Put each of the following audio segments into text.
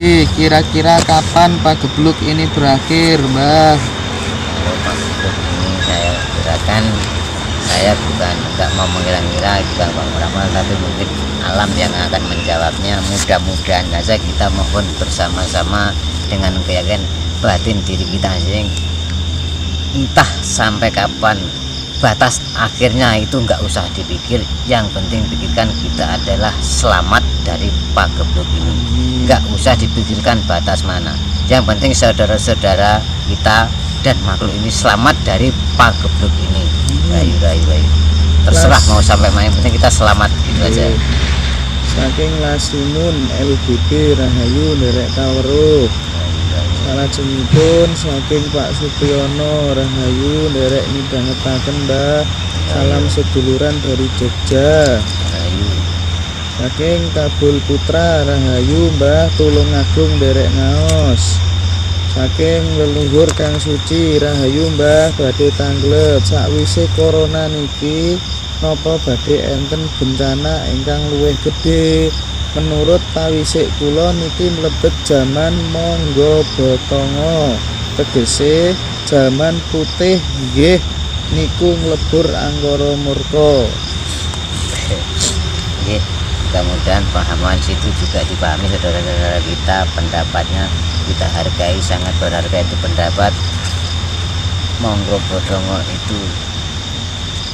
Kira-kira kapan pagebluk ini berakhir, Mbah? Kalau pagebluk ini saya kirakan, saya bukan nggak mau mengira-ngira, bukan mau meramal, tapi mungkin alam yang akan menjawabnya. Mudah-mudahan saja kita mohon bersama-sama dengan keyakinan batin diri kita sendiri. Entah sampai kapan batas akhirnya itu nggak usah dipikir, yang penting pikirkan kita adalah selamat dari pagebluk ini. Nggak usah dipikirkan batas mana, yang penting saudara-saudara kita dan makhluk ini selamat dari pagebluk ini. Rayu, terserah mau sampai mana, yang penting kita selamat gitu aja. Saking Lasimun LBB Rahayu Derek Kaweruh. Salajengipun saking Pak Supriyono Rahayu Derek midhangetaken, Mbah. Salam seduluran dari Jogja. Rayu. Saking Kabul Putra Rahayu, Mbah Tulungagung Derek Ngaos. Saking leluhur Kang Suci Rahayu, Mbah badhe tanglet sakwise corona niki napa badhe enten bencana ingkang luwih gedhe. Menurut pawisik kula niki mlebet zaman monggo botongo, tegese zaman putih nggih niku nglebur anggara murka. Nggih, mudah-mudahan pahaman situ juga dipahami saudara-saudara kita, pendapatnya kita hargai, sangat berharga itu pendapat. Monggo bodongo itu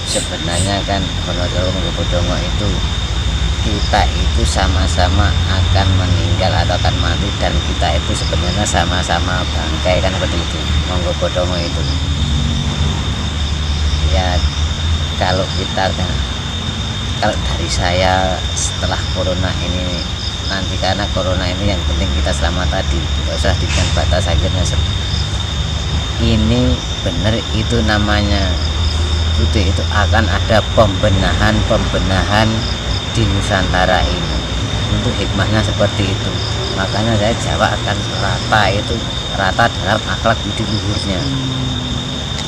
sebenarnya kan, kalau monggo bodongo itu kita itu sama-sama akan meninggal atau akan mati, dan kita itu sebenarnya sama-sama bangkai kan, seperti itu monggo bodongo itu. Ya kalau kita kalau dari saya setelah corona ini nanti, karena corona ini yang penting kita selamat tadi, tidak usah dengan batas akhirnya. Ini benar itu namanya putih, itu akan ada pembenahan di Nusantara ini. Untuk hikmahnya seperti itu, makanya saya Jawa akan rata dalam akhlak budi luhurnya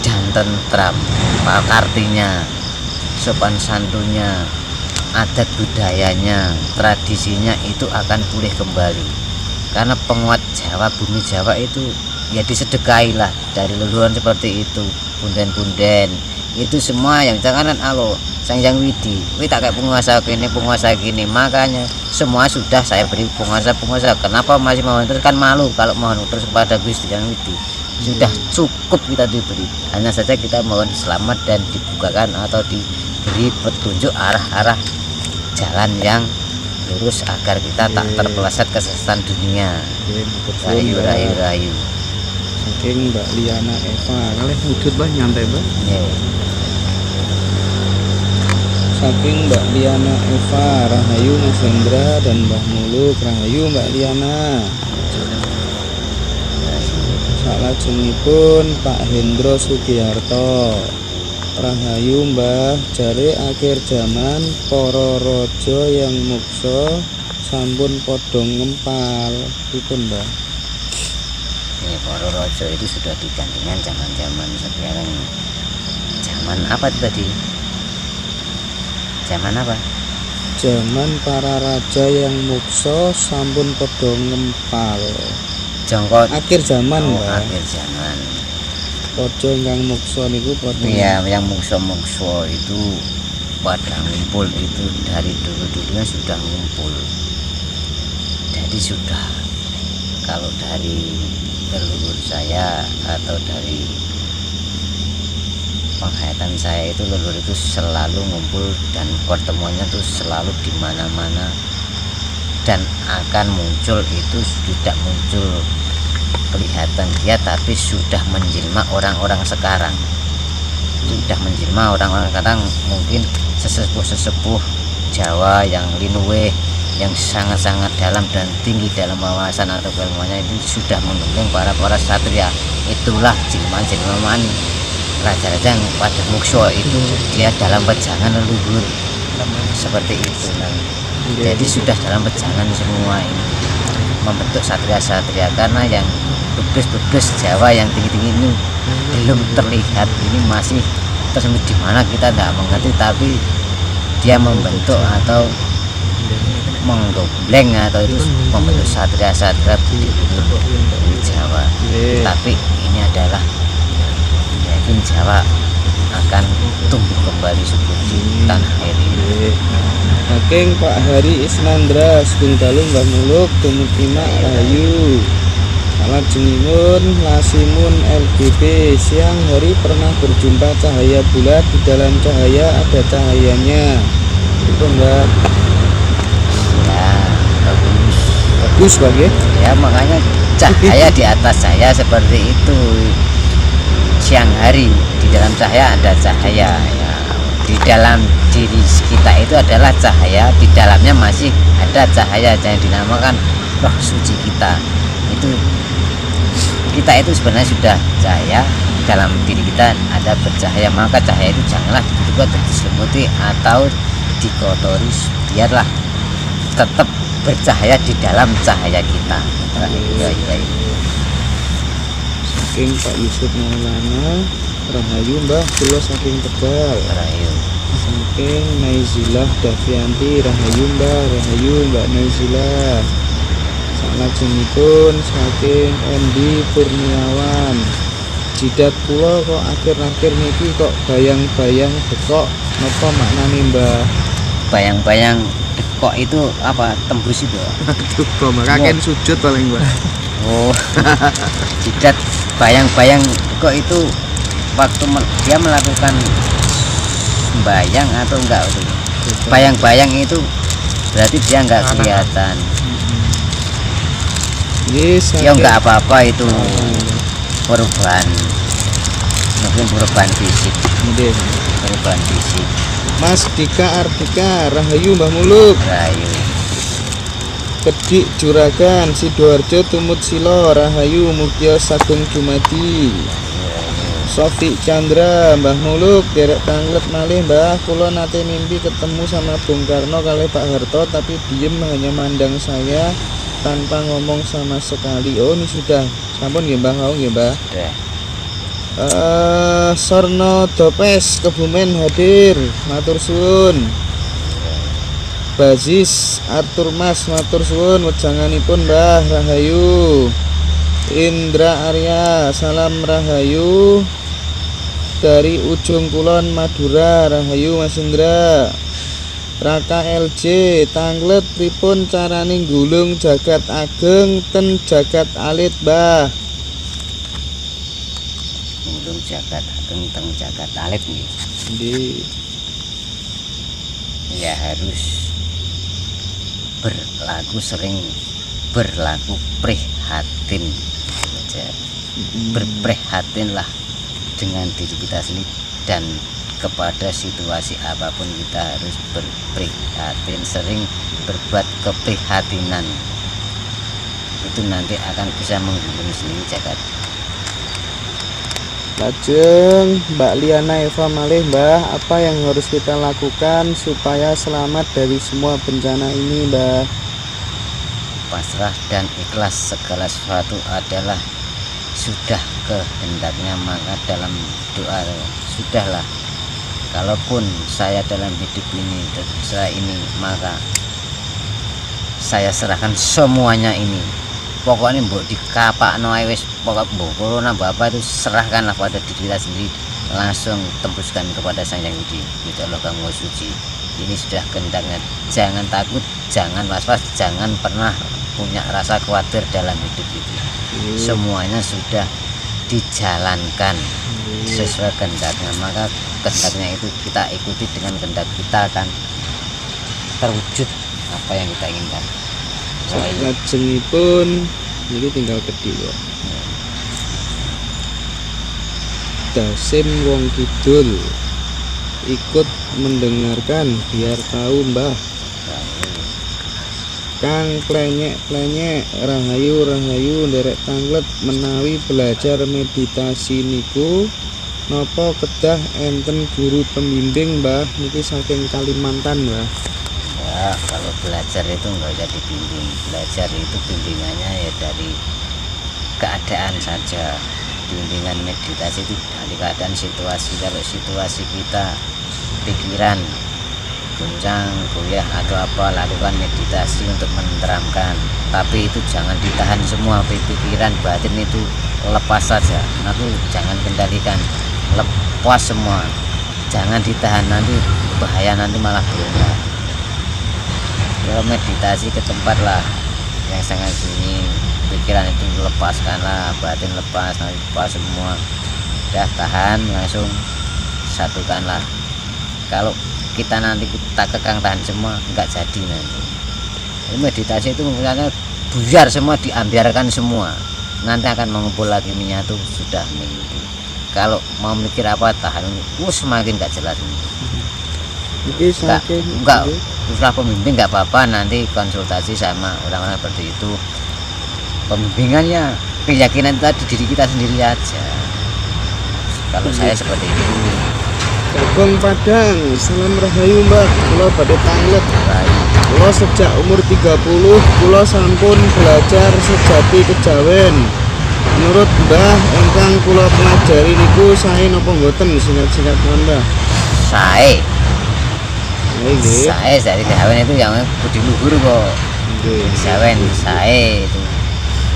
dan tentram, pakartinya, sopan santunnya, adat budayanya, tradisinya itu akan pulih kembali. Karena penguat Jawa, bumi Jawa itu ya disedekailah dari leluhur seperti itu. Punden-punden itu semua yang janganan alo Sangjang Widi, tak kayak penguasa gini, makanya semua sudah saya beri penguasa. Kenapa masih mau terus? Kan malu kalau mohon terus kepada Gusti Yang Widi. Sudah cukup kita diberi, hanya saja kita mohon selamat dan dibukakan atau diberi petunjuk arah-arah jalan yang lurus agar kita tak terpeleset kesesatan dunia. Rayu. Saking Mbak Liana Eva, kalian wujud bah nyantai bah. Saking Mbak Liana Eva Rahayu Mas Hendra dan Mbah Muluk Rahayu Mbak Liana. Salajengipun Pak Hendro Sugiharto Rahayu Mbah, jare akhir zaman para raja yang muksa sampun padha ngempal. Itu Mbah. Ini para raja itu sudah digantikan zaman-zaman sekarang. Zaman apa tadi? Zaman apa? Zaman para raja yang muksa sampun padha ngempal. Jongkot Akhir zaman, Mbak. Akhir zaman. Raja ingkang muksa niku padha. Iya, yang muksa-muksa itu pada ngumpul itu dari dulu-dulunya sudah ngumpul. Jadi sudah, kalau dari leluhur saya atau dari penghayatan saya itu, leluhur itu selalu ngumpul dan pertemuannya itu selalu di mana-mana, dan akan muncul itu tidak muncul kelihatan dia, tapi sudah menjelma orang-orang sekarang. Sudah menjelma orang-orang sekarang, mungkin sesepuh-sesepuh Jawa yang linuwe, yang sangat-sangat dalam dan tinggi dalam wawasan atau keilmuannya itu sudah mengundang para satria. Itulah jelmaan raja-raja yang pada mukso itu, dia dalam pejangan leluhur seperti itu. Jadi sudah dalam pejangan semua ini membentuk satria-satria, karena yang bebles Jawa yang tinggi-tinggi ini belum terlihat, ini masih tersembunyi di mana kita tidak mengerti, tapi dia membentuk atau menggembleng atau itu membentuk satria-satria di Jawa. Tapi ini adalah yakin Jawa akan tumbuh kembali subur di tanah air ini. Saking Pak Hari Isnandra Sugeng Dalu Mbah Muluk tumut imak rahayu. Salajengipun lasimun LGB siang hari pernah berjumpa cahaya bulat, di dalam cahaya ada cahayanya. Itu Mbak. Ya, bagus. Bagus bagi. Ya, makanya cahaya di atas saya seperti itu. Siang hari di dalam cahaya ada cahaya. Ya, di dalam diri kita itu adalah cahaya, di dalamnya masih ada cahaya yang dinamakan roh suci kita. Itu kita itu sebenarnya sudah cahaya, dalam diri kita ada bercahaya, maka cahaya itu janganlah ditutup atau diselimuti atau dikotori, biarlah tetap bercahaya di dalam cahaya kita. Saking Pak Yusuf Maulana rahayu Mbah kula saking Tegal. Rahayu. Saking Naizilah Davianti rahayu Mbah, rahayu Mbak Naizilah. Salajengipun saking Endi Kurniawan. Jidat kula kok akhir-akhir niki kok bayang-bayang bekok, napa maknane Mbah? Bayang-bayang dekok itu apa? Tembus itu. Aduh, kaken sujud paling Mbah. Oh. Jidat bayang-bayang dekok itu waktu dia melakukan sembahyang atau enggak itu. Bayang-bayang itu berarti dia enggak kelihatan. Yes, Ya enggak apa-apa itu. Perubahan, mungkin perubahan fisik. Perubahan fisik. Mas Dika Ardika rahayu Mbah Muluk. Rahayu. Kedik Juragan Sidoarjo tumut silo rahayu mugya sagung dumadi. Sofi Chandra Mbah Muluk derek tanglet malih Mbah, kula nate mimpi ketemu sama Bung Karno kalih Pak Harto tapi diem hanya mandang saya tanpa ngomong sama sekali. Oh ini sudah sampun nggih Mbah, mau nggih Mbah. Sorno Dopes Kebumen hadir, matur suwun. Bazis Arthur Mas matur suwun wejanganipun Mbah rahayu. Indra Arya salam rahayu dari ujung kulon Madura rahayu Mas Indra. Raka LJ tanglet pripun carane gulung jagat ageng ten jagat alit Mbah? Gulung jagat ageng ten jagat alit nih. Ya harus sering berlaku prihatin saja. Berprihatinlah dengan diri kita sendiri dan kepada situasi apapun kita harus berprihatin, sering berbuat keprihatinan, itu nanti akan bisa menggulung sendiri jagat. Lajeng Mbak Liana Eva malih Mbah, apa yang harus kita lakukan supaya selamat dari semua bencana ini Mbah? Pasrah dan ikhlas, segala sesuatu adalah sudah kehendaknya, maka dalam doa sudahlah. Kalaupun saya dalam hidup ini terserah ini, maka saya serahkan semuanya ini. Pokoknya mbok dikapakno ae wis, pokok mbok corona apa itu serahkanlah pada diri kita sendiri, langsung tembuskan kepada Sang Hyang Widi. Gitu Allah kamu suci. Ini sudah kehendaknya. Jangan takut, jangan was-was, jangan pernah punya rasa khawatir dalam hidup itu. Semuanya sudah dijalankan sesuai kehendaknya, maka kehendaknya itu kita ikuti, dengan kehendak kita akan terwujud apa yang kita inginkan. Lajengipun ini tinggal kedik kok. Dasim Wong Kidul ikut mendengarkan biar tahu Mbah. Kang plenyek rahayu nderek tanglet menawi belajar meditasi niku napa kedah enten guru pembimbing Mbah? Niki saking Kalimantan Mbah. Ya, kalau belajar itu nggak usah dibimbing. Belajar itu bimbingannya ya dari keadaan saja. Bimbingan meditasi itu dari keadaan situasi. Kalau situasi kita pikiran goncang goyah atau apa, lakukan meditasi untuk menenteramkan, tapi itu jangan ditahan semua. Pikiran batin itu lepas saja, aku jangan kendalikan, lepas semua, jangan ditahan, nanti bahaya, nanti malah berubah. Kalau meditasi ke tempat lah yang sangat sunyi, pikiran itu lepaskanlah, batin lepas, nanti lepas semua, udah tahan, langsung satukanlah. Kalau kita nanti kita kekang tahan semua, nggak jadi nanti. Meditasi itu misalnya buyar semua, diambiarkan semua, nanti akan mengumpul lagi, menyatu, sudah mimpi. Kalau mau mikir apa tahan, semakin nggak jelas. Enggak setelah pembimbing nggak apa-apa, nanti konsultasi sama orang-orang seperti itu. Pembimbingannya keyakinan tadi diri kita sendiri aja. Kalau saya seperti itu. Bagong Padang, salam rahayu Mbah. Kula badhe tanglet. Kula sejak umur 30 kula sampun belajar sejati kejawen. Menurut Mbah ingkang kula pelajari niku sae napa mboten, singkat-singkat Mbah? Sae. Nggih. Sae dari kejawen itu yang budi luhur kok. Nggih. Kejawen sae itu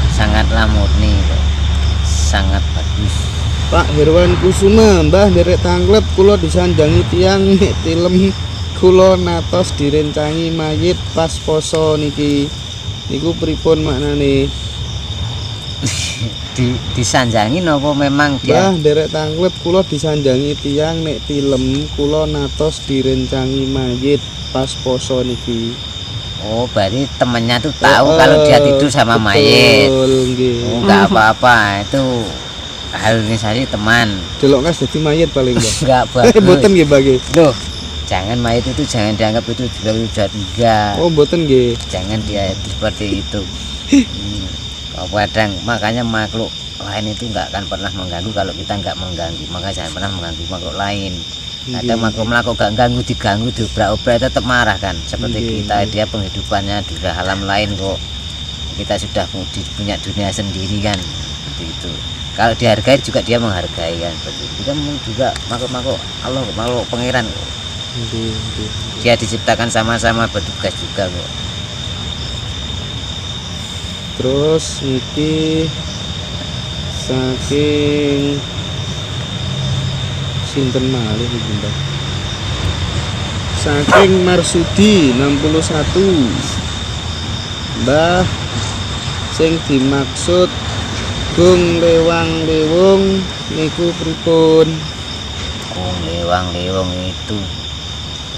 sangatlah murni kok. Sangat bagus. Pak Herwan Kusuma, Mbah derek tanglet kula disanjangi tiang nek tilem kula natos direncangi mayit pas poso niki. Niku pripun maknane? Disanjangi napa memang dia? Mbah derek tanglet kula disanjangi tiang nek tilem kula natos direncangi mayit pas poso niki. Oh, berarti temennya tuh tahu kalau dia tidur sama mayit. Nggih. Oh, enggak apa-apa, itu halusinasi teman. Delok kas dadi mayit paling Mbah. Enggak bagus. Mboten nggih, Mbah nggih. Loh, jangan mayit itu jangan dianggap itu juga enggak. Oh, mboten nggih. Jangan dia itu seperti itu. Kalau kadang makanya makhluk lain itu enggak akan pernah mengganggu kalau kita enggak mengganggu. Maka jangan pernah mengganggu makhluk lain. Ada makhluk gak ganggu, diganggu, diobrak-obrak tetap marah kan. Seperti kita, dia penghidupannya di alam lain kok. Kita sudah punya dunia sendiri kan, seperti itu. Kalau dihargai juga dia menghargai kan, seperti itu. Kita juga makhluk Allah, makhluk pangeran kok. Dia diciptakan sama-sama bertugas juga kok. Terus niki saking sinten malih iki Mbah. Saking Marsudi 61. Mbah sing dimaksud gung lewang lewung niku pripun? Gung lewang lewung itu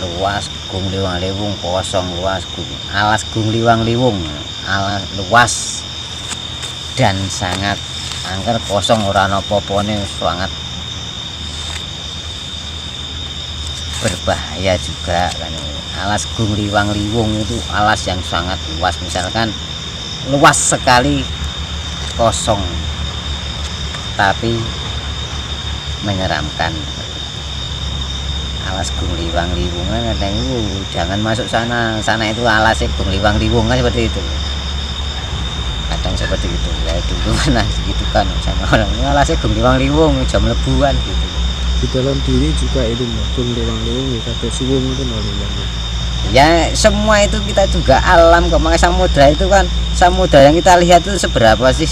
luas, gung lewang lewung kosong, luas gung. Alas gung lewang lewung, alas luas dan sangat angker, kosong, ora ana apa-apane, sangat berbahaya juga kan. Alas gung liwang liwung itu alas yang sangat luas, misalkan luas sekali, kosong tapi menyeramkan. Alas gung liwang liwung kan kadang jangan masuk sana, sana itu alasnya gung liwang liwung kan, seperti itu kadang seperti itu ya. Dulu kan gitu kan sama orang, alasnya gung liwang liwung jam lebuan gitu. Di dalam diri juga itu gung lewang lewung ya, kata suwung itu lewang. Ya semua itu kita juga alam kok. Makanya samudra itu kan, samudra yang kita lihat itu seberapa sih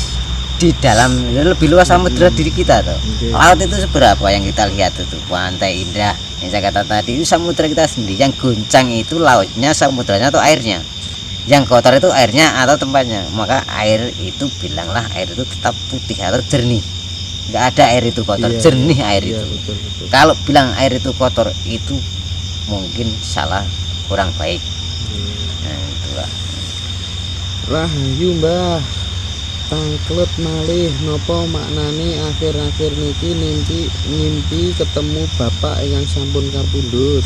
di dalam, lebih luas samudra diri kita tuh. Laut itu seberapa yang kita lihat itu, pantai indah yang saya kata tadi, itu samudra kita sendiri. Yang goncang itu lautnya, samudranya atau airnya. Yang kotor itu airnya atau tempatnya. Maka air itu, bilanglah air itu tetap putih atau jernih. Nggak ada air itu kotor, jernih air itu. Betul. Kalau bilang air itu kotor, itu mungkin salah, kurang baik. Nah, itulah. Rahayu Mbah, tangklet malih nopo maknane akhir-akhir niki ngimpi ketemu bapak yang sampun kapundhut.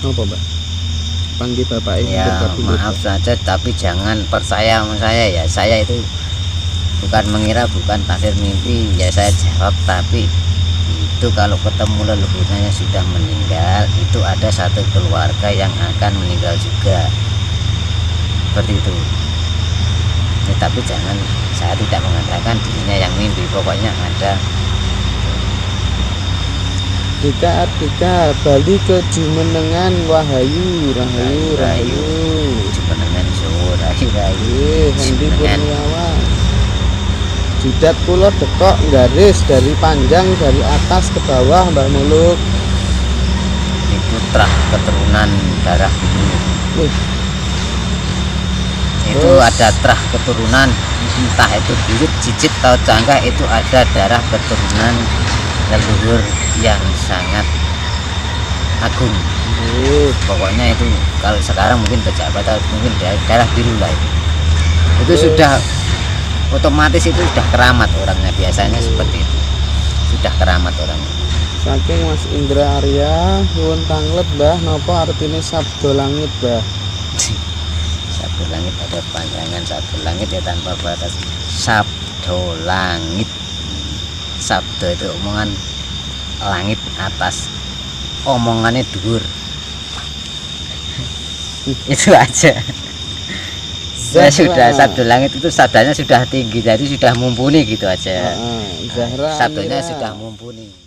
Napa Mbah? Panggih bapak yang Ya kapundhut. maaf saja, tapi jangan percaya sama saya ya. Saya itu bukan mengira, bukan tafsir mimpi ya, saya jawab. Tapi itu kalau ketemu leluhurnya sudah meninggal, itu ada satu keluarga yang akan meninggal juga, seperti itu ya. Tapi jangan, saya tidak mengatakan dirinya yang mimpi, pokoknya ada. Ardika bali ke Jumenengan Wahayu rahayu rahayu Jumenengan Jawa rahayu Hendi Jumenengan. Kurniawan jidat kula dekok garis dari panjang dari atas ke bawah Mbah Muluk. Itu trah keturunan darah biru. Wih, Itu Terus? ada trah keturunan, entah itu buyut, cicit atau cangkah, itu ada darah keturunan leluhur yang sangat agung. Pokoknya itu kalau sekarang mungkin pejabat atau mungkin darah biru lah itu. Itu Terus? sudah otomatis, itu sudah keramat orangnya, biasanya seperti itu. Sudah keramat orangnya. saking Mas Indra Arya nyuwun tanglet Mbah napa artine sabda langit Mbah? Sabdo langit ada panjangan, sabdo langit ya tanpa batas. Sabdo langit, sabdo itu omongan langit atas, omongannya dhuwur. Itu aja. Ya sudah, sabdo langit itu sabdanya sudah tinggi, jadi sudah mumpuni gitu aja. Zahra Sabdonya Amira. sudah mumpuni.